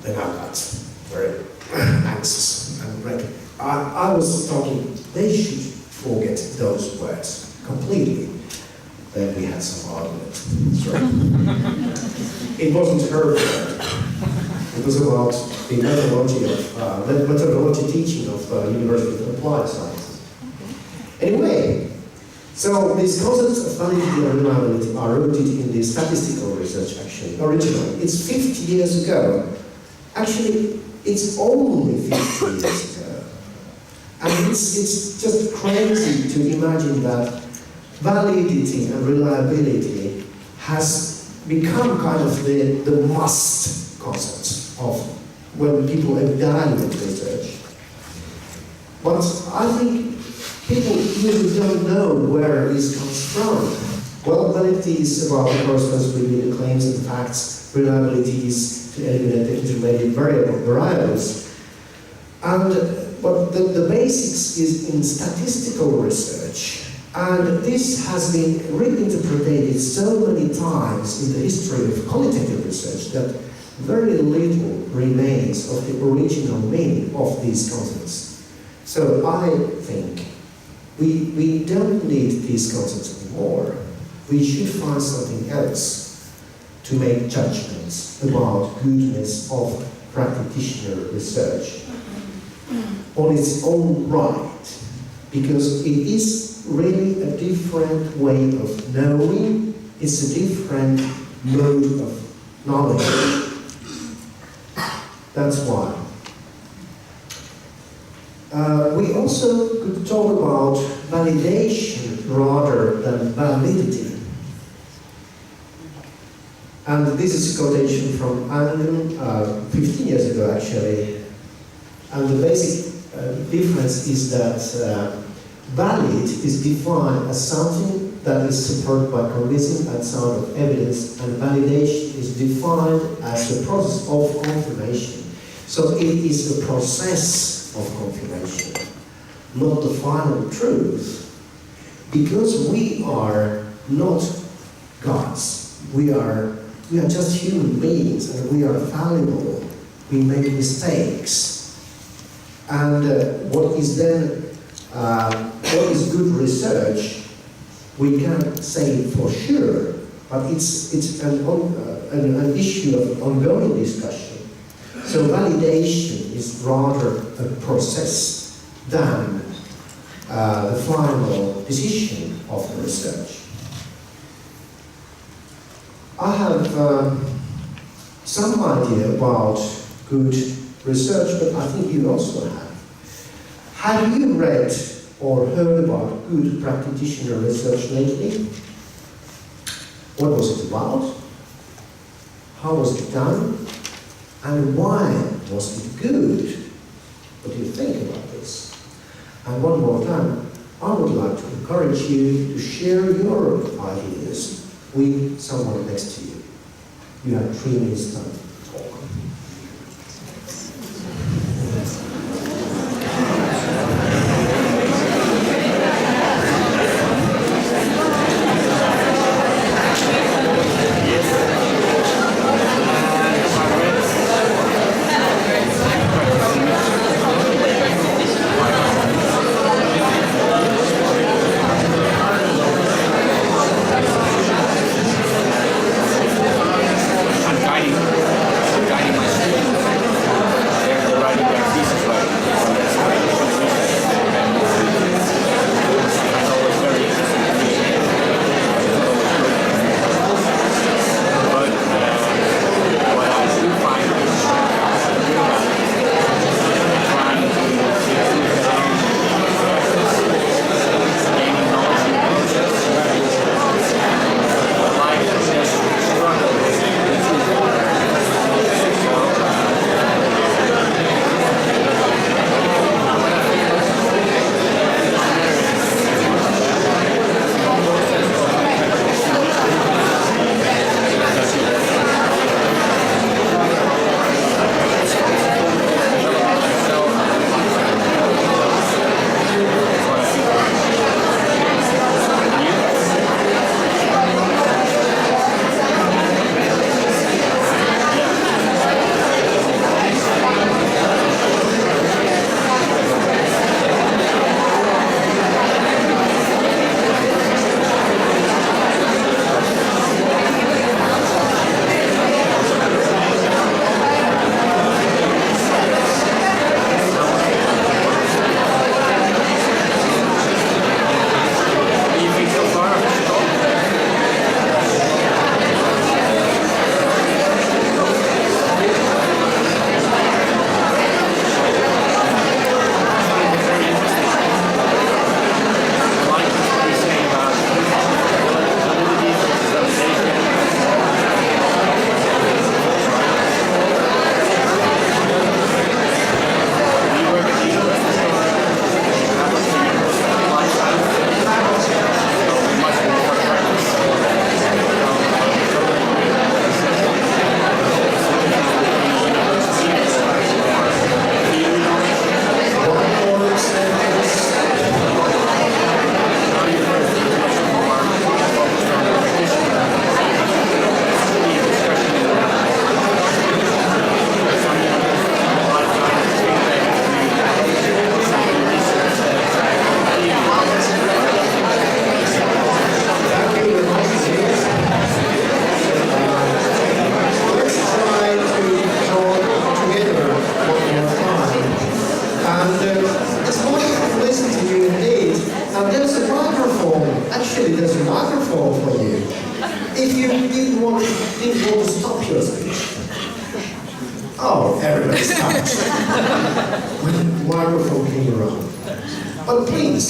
and I got very anxious and ready. I was talking, they should forget those words completely. Then we had some argument. Sorry. It wasn't her word. It was about the methodology teaching of University of Applied Sciences. Anyway, so these concepts of validity and reliability are rooted in the statistical research actually, originally. It's 50 years ago. Actually, it's only 50 years ago. And it's just crazy to imagine that validity and reliability has become kind of the must concept of when people evaluate research. But I think people usually don't know where this comes from. Well, validity is about the correspondence between the claims and facts. Reliability is to eliminate the intermediate variables. But the basics is in statistical research. And this has been reinterpreted so many times in the history of qualitative research that very little remains of the original meaning of these concepts. So I think we don't need these concepts anymore. We should find something else to make judgments about goodness of practitioner research on its own right, because it is really a different way of knowing, it's a different mode of knowledge. That's why. We also could talk about validation rather than validity. And this is a quotation from Hannu, 15 years ago actually. And the basic difference is that valid is defined as something that is supported by convincing and sound of evidence, and validation is defined as the process of confirmation. So it is a process of confirmation, not the final truth. Because we are not gods. We are just human beings, and we are fallible. We make mistakes. And what is good research, we can't say for sure, but it's an issue of ongoing discussion. So validation is rather a process than the final decision of the research. I have some idea about good research, but I think you also have. Have you read or heard about good practitioner research lately? What was it about? How was it done? And why was it good? What do you think about this? And one more time, I would like to encourage you to share your ideas with someone next to you. You have 3 minutes time to talk. I'm guiding. if you didn't want to stop your speech. Oh, everybody stopped when the microphone came around. But please,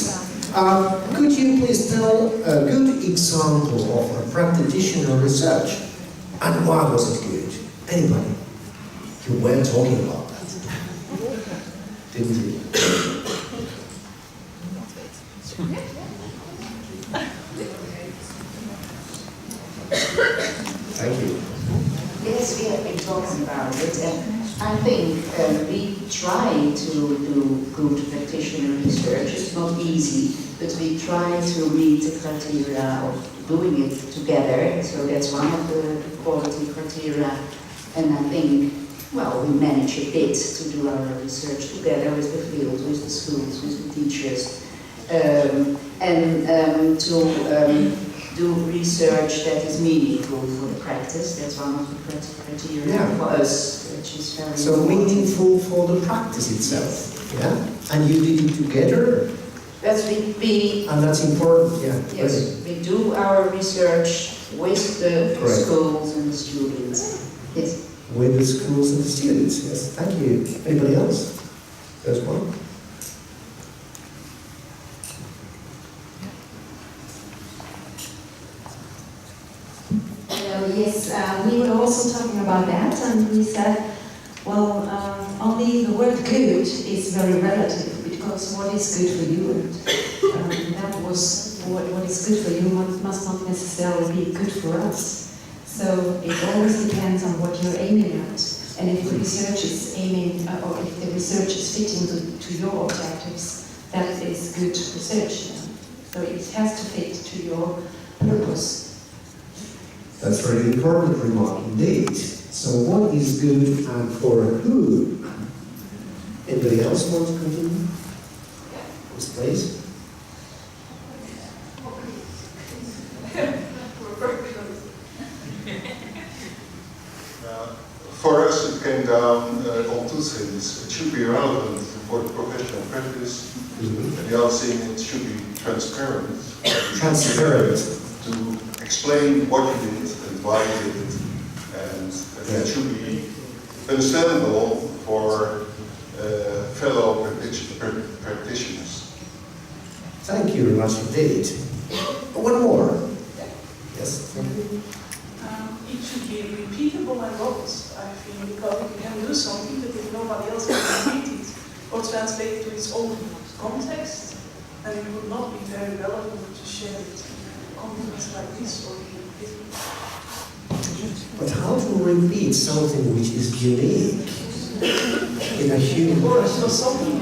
could you please tell a good example of a practitioner research? And why was it good? Anybody? You were talking about that, didn't you? Thank you. Yes, we have been talking about it, and I think we try to do good practitioner research. It's not easy, but we try to meet the criteria of doing it together. So that's one of the quality criteria, and I think, well, we manage a bit to do our research together with the field, with the schools, with the teachers, and to do research that is meaningful for the practice. That's one of the criteria for us, which is very so important. meaningful for the practice itself, yeah? And you did it together? That's and that's important, yeah. Yes, we do our research with the schools and the students. Yes. With the schools and the students, yes. Thank you. Anybody else? There's one. Yes, we were also talking about that, and we said, well, only the word good is very relative, because what is good for you, and that was what is good for you must not necessarily be good for us. So it always depends on what you're aiming at, and if the research is aiming, or if the research is fitting to your objectives, that is good research. So it has to fit to your purpose. That's a very important remark indeed. So what is good and for who? Anybody else want to continue? Yes, please. For us, it came down on two things. It should be relevant for the professional practice, and the other thing, it should be transparent. Transparent. To explain what you did and why you did it, and it should be understandable for fellow practitioners. Thank you very much indeed. One more. Yes. It should be repeatable and robust, I feel, because you can do something, but if nobody else can repeat it or translate it to its own context, then it would not be very relevant to share it in a context like this or But how to repeat something which is unique in a human or practice? something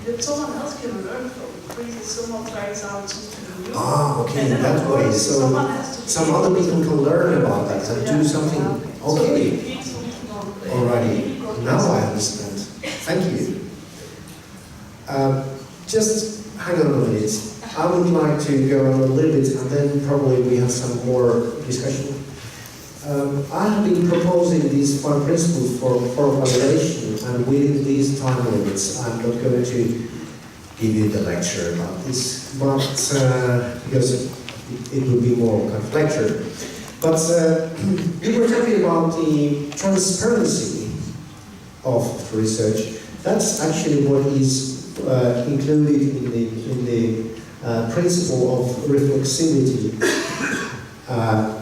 that someone else can learn from. For instance, someone tries out something new. Ah, okay, and then that of course, way. So someone has to some other people can learn about that and do something. So Okay. repeat something on the Alrighty. Now I understand. Thank you. Just hang on a minute. I would like to go on a little bit and then probably we have some more discussion. I have been proposing these 5 principles for evaluation, and within these time limits, I'm not going to give you the lecture about this, but because it would be more kind of lecture. But we were talking about the transparency of the research. That's actually what is included in the principle of reflexivity.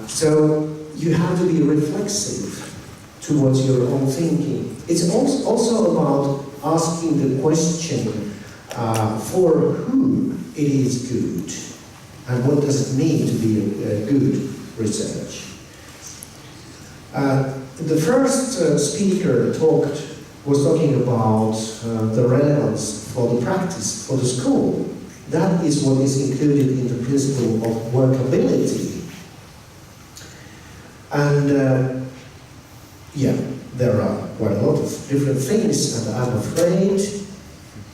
So you have to be reflexive towards your own thinking. It's also about asking the question for whom it is good, and what does it mean to be a good research. The first speaker was talking about the relevance for the practice, for the school. That is what is included in the principle of workability. And yeah, there are quite a lot of different things, and I'm afraid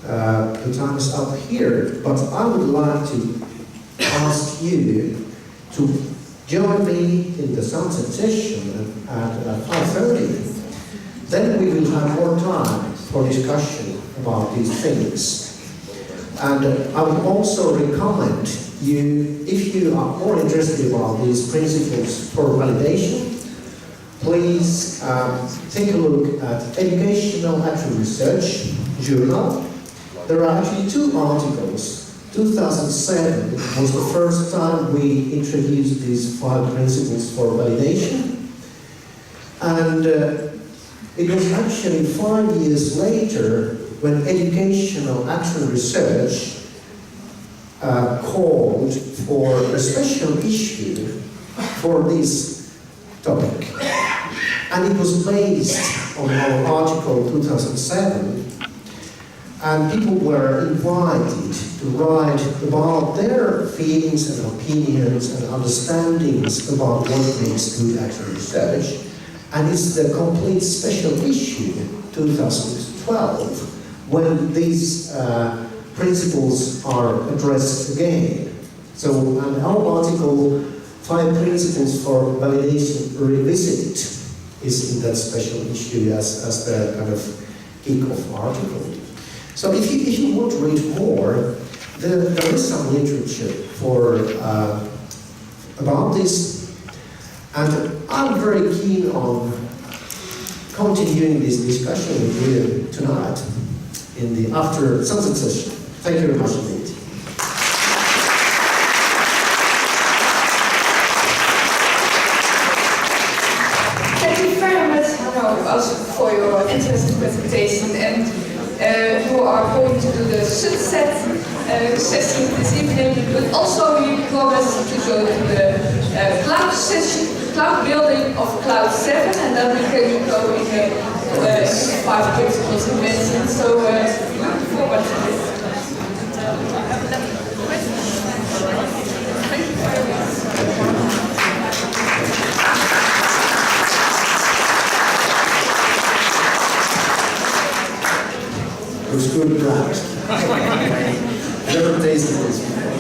the time is up here, but I would like to ask you to join me in the sunset session at 5:30. Then we will have more time for discussion about these things. And I would also recommend you, if you are more interested about these principles for validation, please take a look at Educational Action Research Journal. There are actually 2 articles. 2007 was the first time we introduced these 5 principles for validation. And it was actually 5 years later when Educational Action Research called for a special issue for this topic. And it was based on our article 2007, and people were invited to write about their feelings and opinions and understandings about what makes good action research. And it's the complete special issue 2012 when these principles are addressed again. So, and our article, 5 Principles for Validation Revisited, is in that special issue as the kind of kick-off article. So if you want to read more, there is some literature for about this, and I'm very keen on continuing this discussion with you tonight in the after sunset session. Thank you very much indeed. Thank you very much, Hannu, also for your interesting presentation. And you are going to do the sunset session this evening, but also you promised to go to the cloud session, cloud building of Cloud 7, and then we can go in the 5 principles you mentioned. So looking forward to this. It was good blast. Never tasted this before.